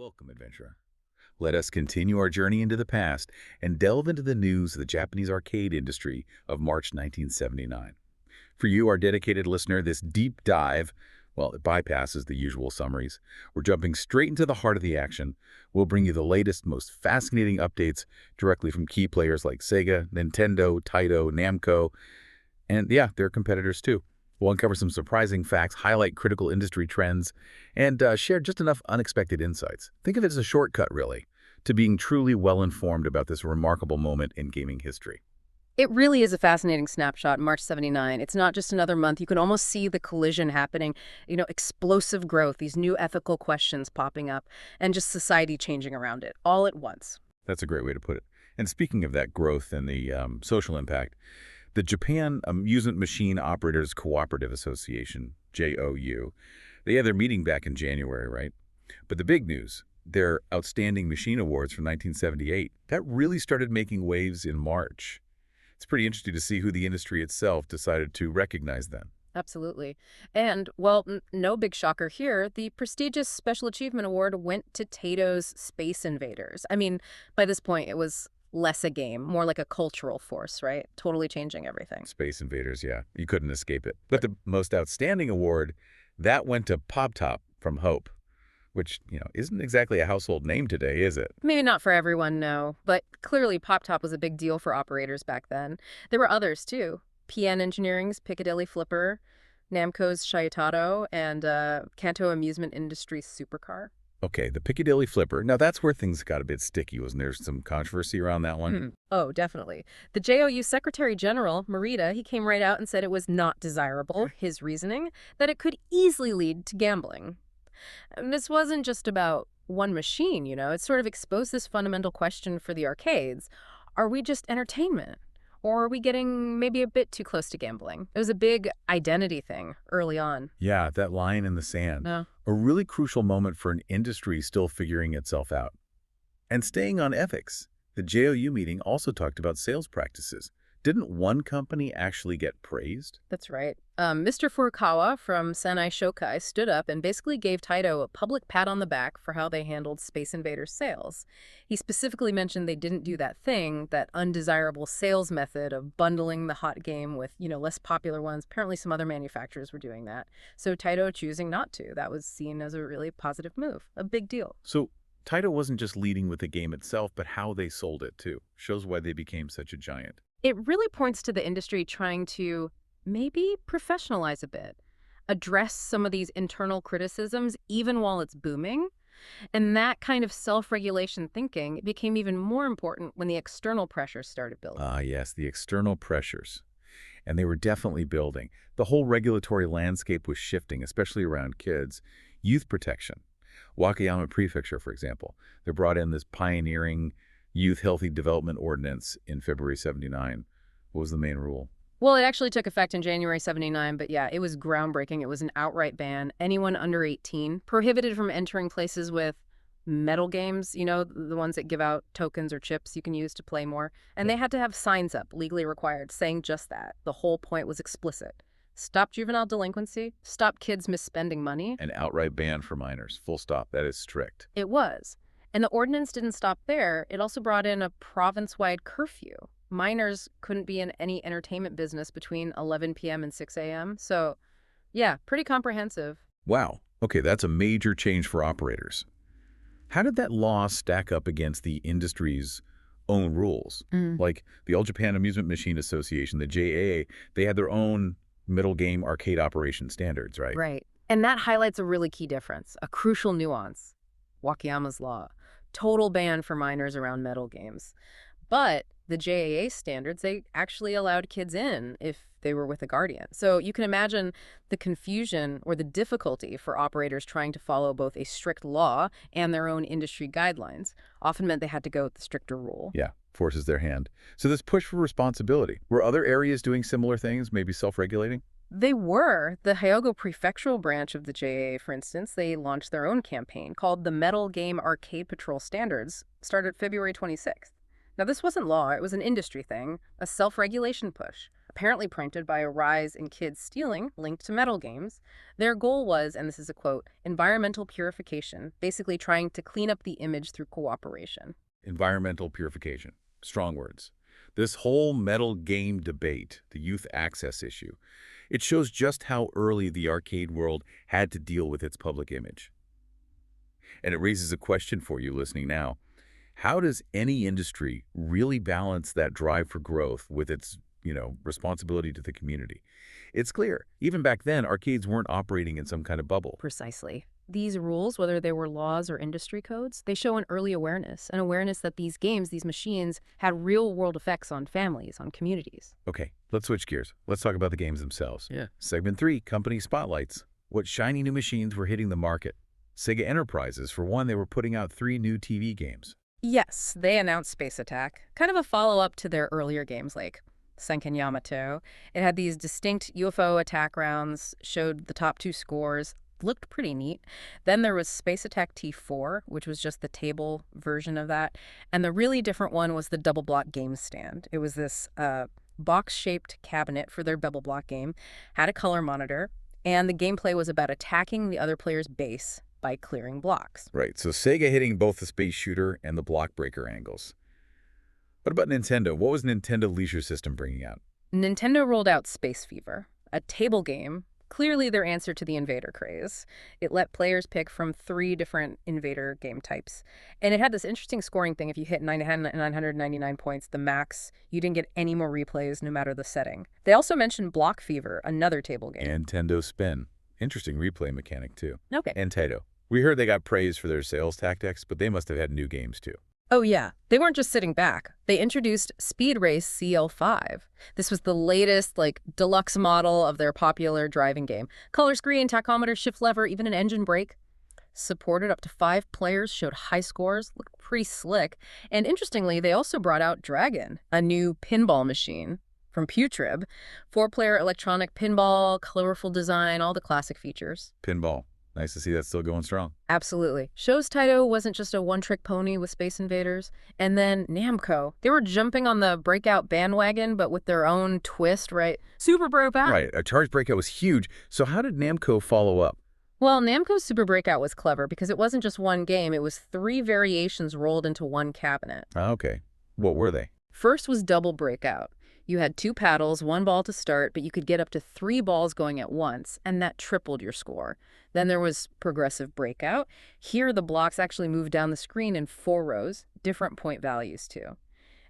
Welcome, adventurer. Let us continue our journey into the past and delve into the news of the Japanese arcade industry of March 1979. For you, our dedicated listener, this deep dive, well, it bypasses the usual summaries. We're jumping straight into the heart of the action. We'll bring you the latest, most fascinating updates directly from key players like Sega, Nintendo, Taito, Namco, and yeah, their competitors too. We'll uncover some surprising facts, highlight critical industry trends, and share just enough unexpected insights. Think of it as a shortcut, really, to being truly well-informed about this remarkable moment in gaming history. It really is a fascinating snapshot, March 79. It's not just another month. You can almost see the collision happening, explosive growth, these new ethical questions popping up, and just society changing around it, all at once. That's a great way to put it. And speaking of that growth and the social impact, the Japan Amusement Machine Operators Cooperative Association, JOU, they had their meeting back in January, right? But the big news, their Outstanding Machine Awards from 1978, that really started making waves in March. It's pretty interesting to see who the industry itself decided to recognize then. Absolutely. And, well, no big shocker here, the prestigious Special Achievement Award went to Taito's Space Invaders. I mean, by this point, it was less a game, more like a cultural force, right? Totally changing everything. Space Invaders, yeah. You couldn't escape it. But the most outstanding award, that went to Pop Top from Hope, which, isn't exactly a household name today, is it? Maybe not for everyone, no. But clearly Pop Top was a big deal for operators back then. There were others, too. PN Engineering's Piccadilly Flipper, Namco's Shiotaro, and Kanto Amusement Industries Supercar. Okay, the Piccadilly Flipper. Now, that's where things got a bit sticky, wasn't there? Some controversy around that one? Oh, definitely. The JOU Secretary General, Morita, he came right out and said it was not desirable, his reasoning, that it could easily lead to gambling. And this wasn't just about one machine, it sort of exposed this fundamental question for the arcades. Are we just entertainment? Or are we getting maybe a bit too close to gambling? It was a big identity thing early on. Yeah, that line in the sand. Yeah. A really crucial moment for an industry still figuring itself out. And staying on ethics, the JOU meeting also talked about sales practices. Didn't one company actually get praised? That's right. Mr. Furukawa from Sanai Shokai stood up and basically gave Taito a public pat on the back for how they handled Space Invaders sales. He specifically mentioned they didn't do that thing, that undesirable sales method of bundling the hot game with, less popular ones. Apparently some other manufacturers were doing that. So Taito choosing not to. That was seen as a really positive move, a big deal. So Taito wasn't just leading with the game itself, but how they sold it too. Shows why they became such a giant. It really points to the industry trying to maybe professionalize a bit, address some of these internal criticisms even while it's booming. And that kind of self-regulation thinking became even more important when the external pressures started building. Ah, yes, the external pressures. And they were definitely building. The whole regulatory landscape was shifting, especially around kids. Youth protection. Wakayama Prefecture, for example, they brought in this pioneering Youth Healthy Development Ordinance in February 79. What was the main rule? Well, it actually took effect in January 79, but yeah, it was groundbreaking. It was an outright ban. Anyone under 18 prohibited from entering places with metal games, the ones that give out tokens or chips you can use to play more. And they had to have signs up, legally required, saying just that. The whole point was explicit. Stop juvenile delinquency, stop kids misspending money. An outright ban for minors. Full stop. That is strict. It was. And the ordinance didn't stop there. It also brought in a province-wide curfew. Minors couldn't be in any entertainment business between 11 p.m. and 6 a.m. So, yeah, pretty comprehensive. Wow. Okay, that's a major change for operators. How did that law stack up against the industry's own rules? Like the All Japan Amusement Machine Association, the JAA, they had their own middle game arcade operation standards, right? Right. And that highlights a really key difference, a crucial nuance. Wakayama's law. Total ban for minors around metal games. But the JAA standards, they actually allowed kids in if they were with a guardian. So you can imagine the confusion or the difficulty for operators trying to follow both a strict law and their own industry guidelines. Often meant they had to go with the stricter rule. Yeah, forces their hand. So this push for responsibility. Were other areas doing similar things, maybe self-regulating? They were. The Hyogo prefectural branch of the JAA, for instance, they launched their own campaign called the Metal Game Arcade Patrol Standards, started February 26th. Now, this wasn't law. It was an industry thing, a self-regulation push. apparently prompted by a rise in kids stealing linked to metal games. Their goal was, and this is a quote, environmental purification, basically trying to clean up the image through cooperation. Environmental purification. Strong words. This whole metal game debate, the youth access issue, it shows just how early the arcade world had to deal with its public image. And it raises a question for you listening now. How does any industry really balance that drive for growth with its, responsibility to the community? It's clear, even back then, arcades weren't operating in some kind of bubble. Precisely. These rules, whether they were laws or industry codes, they show an awareness that these games, these machines, had real-world effects on families, on communities. Okay, let's switch gears. Let's talk about the games themselves. Yeah. Segment 3, Company Spotlights. What shiny new machines were hitting the market? Sega Enterprises, for one, they were putting out 3 new TV games. Yes, they announced Space Attack, kind of a follow-up to their earlier games like Senken Yamato. It had these distinct UFO attack rounds, showed the top 2 scores, looked pretty neat. Then there was Space Attack T4, which was just the table version of that. And the really different one was the Double Block game stand. It was this box-shaped cabinet for their Double Block game, had a color monitor, and the gameplay was about attacking the other player's base by clearing blocks. Right, so Sega hitting both the space shooter and the block breaker angles. What about Nintendo? What was Nintendo Leisure System bringing out? Nintendo rolled out Space Fever, a table game, clearly their answer to the Invader craze. It let players pick from 3 different Invader game types. And it had this interesting scoring thing. If you hit 999 points, the max, you didn't get any more replays no matter the setting. They also mentioned Block Fever, another table game. Nintendo Spin. Interesting replay mechanic, too. Okay. Nintendo. We heard they got praised for their sales tactics, but they must have had new games, too. Oh, yeah. They weren't just sitting back. They introduced Speed Race CL5. This was the latest, deluxe model of their popular driving game. Color screen, tachometer, shift lever, even an engine brake. Supported up to 5 players, showed high scores, looked pretty slick. And interestingly, they also brought out Dragon, a new pinball machine from Putrib. 4-player electronic pinball, colorful design, all the classic features. Pinball. Nice to see that still going strong. Absolutely. Shows Taito wasn't just a one-trick pony with Space Invaders. And then Namco. They were jumping on the Breakout bandwagon, but with their own twist, right? Super Breakout. Right. A Charge Breakout was huge. So how did Namco follow up? Well, Namco's Super Breakout was clever because it wasn't just one game. It was 3 variations rolled into one cabinet. Okay. What were they? First was Double Breakout. You had 2 paddles, 1 ball to start, but you could get up to 3 balls going at once, and that tripled your score. Then there was Progressive Breakout. Here, the blocks actually moved down the screen in 4 rows, different point values too.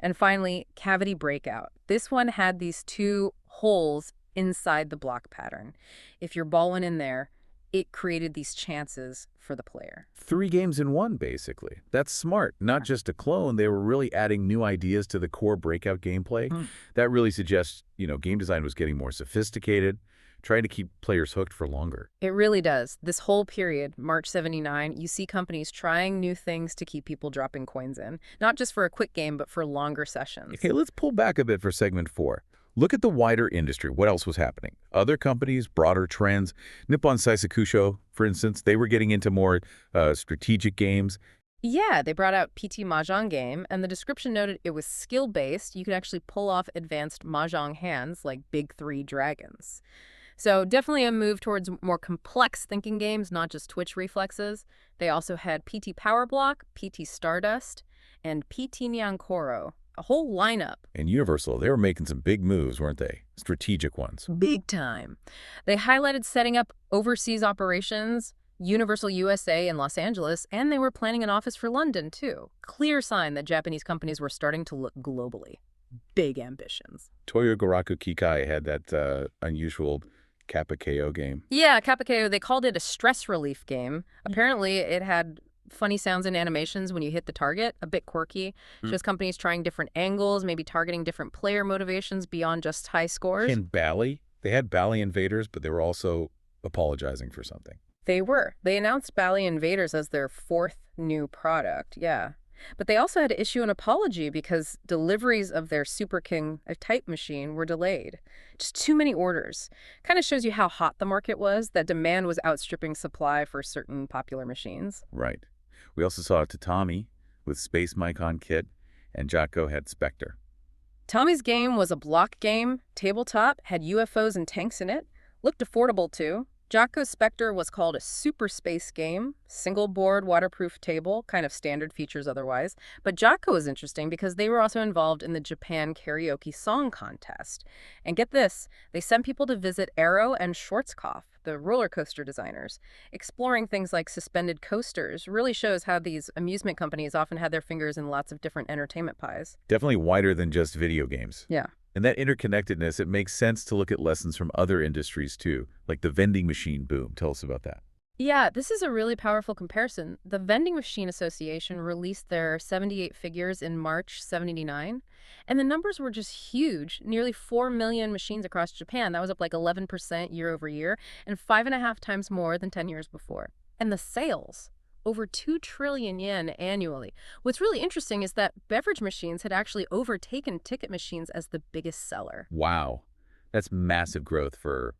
And finally, Cavity Breakout. This one had these 2 holes inside the block pattern. If your ball went in there, it created these chances for the player. 3 games in one, basically. That's smart. Not just a clone. They were really adding new ideas to the core Breakout gameplay. That really suggests, game design was getting more sophisticated, trying to keep players hooked for longer. It really does. This whole period, March 79, you see companies trying new things to keep people dropping coins in. Not just for a quick game, but for longer sessions. Okay, let's pull back a bit for segment 4. Look at the wider industry. What else was happening? Other companies, broader trends. Nippon Saisakusho, for instance, they were getting into more strategic games. Yeah, they brought out PT Mahjong game, and the description noted it was skill-based. You could actually pull off advanced Mahjong hands like Big 3 Dragons. So definitely a move towards more complex thinking games, not just twitch reflexes. They also had PT Power Block, PT Stardust, and PT Nyankoro. A whole lineup. And Universal, they were making some big moves, weren't they? Strategic ones. Big time. They highlighted setting up overseas operations, Universal USA in Los Angeles, and they were planning an office for London, too. Clear sign that Japanese companies were starting to look globally. Big ambitions. Toyo Garaku Kikai had that unusual Kappa KO game. Yeah, Kappa KO, they called it a stress relief game. Apparently, it had funny sounds and animations when you hit the target, a bit quirky. Shows companies trying different angles, maybe targeting different player motivations beyond just high scores. And Bally, they had Bally Invaders, but they were also apologizing for something. They were. They announced Bally Invaders as their 4th new product, yeah. But they also had to issue an apology because deliveries of their Super King type machine were delayed. Just too many orders. Kind of shows you how hot the market was, that demand was outstripping supply for certain popular machines. Right. We also saw Tatami with Space Micon Kit, and Jatco had Spectre. Tommy's game was a block game, tabletop, had UFOs and tanks in it, looked affordable too. Jocko's Spectre was called a super space game, single board, waterproof table, kind of standard features otherwise. But Jocko was interesting because they were also involved in the Japan karaoke song contest. And get this, they sent people to visit Arrow and Schwarzkopf, the roller coaster designers. Exploring things like suspended coasters really shows how these amusement companies often had their fingers in lots of different entertainment pies. Definitely wider than just video games. Yeah. And that interconnectedness, it makes sense to look at lessons from other industries too, like the vending machine boom. Tell us about that. Yeah, this is a really powerful comparison. The Vending Machine Association released their 78 figures in March 79, and the numbers were just huge. Nearly 4 million machines across Japan. That was up like 11% year over year, and 5.5 times more than 10 years before. And the sales, over 2 trillion yen annually. What's really interesting is that beverage machines had actually overtaken ticket machines as the biggest seller. Wow. That's massive growth for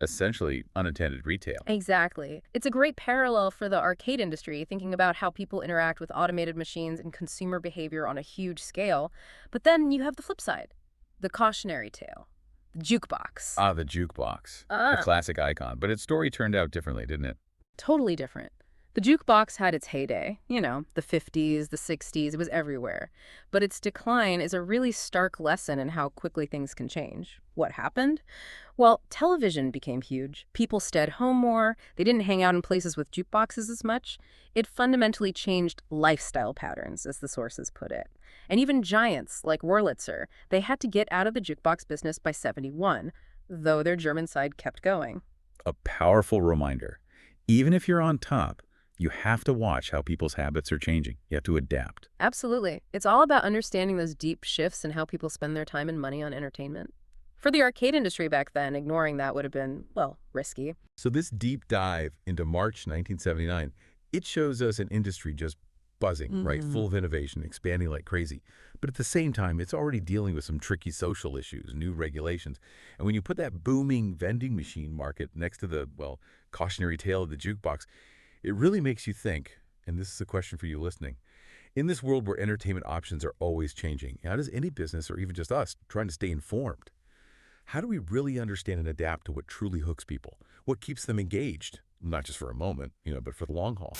essentially unattended retail. Exactly. It's a great parallel for the arcade industry, thinking about how people interact with automated machines and consumer behavior on a huge scale. But then you have the flip side, the cautionary tale, the jukebox. Ah, the jukebox. A classic icon. But its story turned out differently, didn't it? Totally different. The jukebox had its heyday, the 50s, the 60s, it was everywhere. But its decline is a really stark lesson in how quickly things can change. What happened? Well, television became huge. People stayed home more. They didn't hang out in places with jukeboxes as much. It fundamentally changed lifestyle patterns, as the sources put it. And even giants like Wurlitzer, they had to get out of the jukebox business by 71, though their German side kept going. A powerful reminder. Even if you're on top, you have to watch how people's habits are changing. You have to adapt. Absolutely. It's all about understanding those deep shifts in how people spend their time and money on entertainment. For the arcade industry back then, ignoring that would have been, well, risky. So this deep dive into March 1979, it shows us an industry just buzzing, right? Full of innovation, expanding like crazy. But at the same time, it's already dealing with some tricky social issues, new regulations. And when you put that booming vending machine market next to the, well, cautionary tale of the jukebox, it really makes you think, and this is a question for you listening, in this world where entertainment options are always changing, how does any business, or even just us, trying to stay informed? How do we really understand and adapt to what truly hooks people? What keeps them engaged? Not just for a moment, but for the long haul.